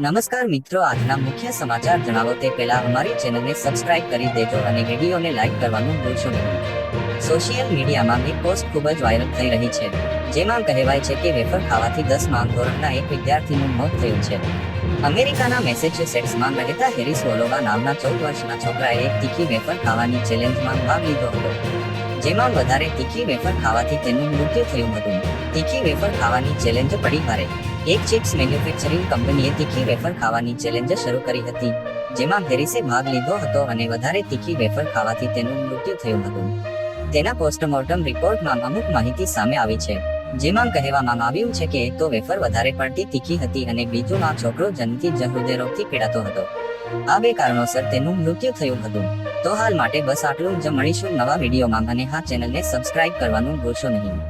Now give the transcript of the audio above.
નમસ્કાર મિત્રો, આજના મુખ્ય સમાચાર જણાવો તે પહેલા અમારી ચેનલને સબસ્ક્રાઇબ કરી દેજો અને વિડીયોને લાઈક કરવાનું ભૂલશો નહીં। સોશિયલ મીડિયામાં એક પોસ્ટ ખૂબ જ વાયરલ થઈ રહી છે, જેમાં કહેવાય છે કે વેફર ખાવાથી 10મા ધોરણના એક વિદ્યાર્થીનું મોત થયું છે। અમેરિકાના મેસેચ્યુસેટ્સમાં રહેતા હેરિસ વોલોવા નામના 14 વર્ષના છોકરાએ એક તીખી વેફર ખાવાની ચેલેન્જમાં ભાગ લીધો હતો, જેમાં વધારે તીખી વેફર ખાવાથી તેનું મૃત્યુ થયું હતું। તીખી વેફર ખાવાની ચેલેન્જ પડી ભારે। એક ચિપ્સ મેન્યુફેક્ચરિંગ કંપનીએ તીખી વેફર ખાવાની ચેલેન્જ શરૂ કરી હતી, જેમાં હેરિસે ભાગ લીધો હતો અને વધારે તીખી વેફર ખાવાથી તેનું મૃત્યુ થયું હતું। તેના પોસ્ટમોર્ટમ રિપોર્ટમાં અમુક માહિતી સામે આવી છે, જેમાં કહેવામાં આવ્યું છે કે એક તો વેફર વધારે પડતી તીખી હતી અને બીજું આ છોકરો જન્મથી જ હૃદયરોગથી પીડાતો હતો। આ બે કારણોસર તેનું મૃત્યુ થયું હતું। તો હાલ માટે બસ આટલું જ। મળીશું નવા વિડીયોમાં અને હા, ચેનલને સબસ્ક્રાઇબ કરવાનું ભૂલશો નહીં।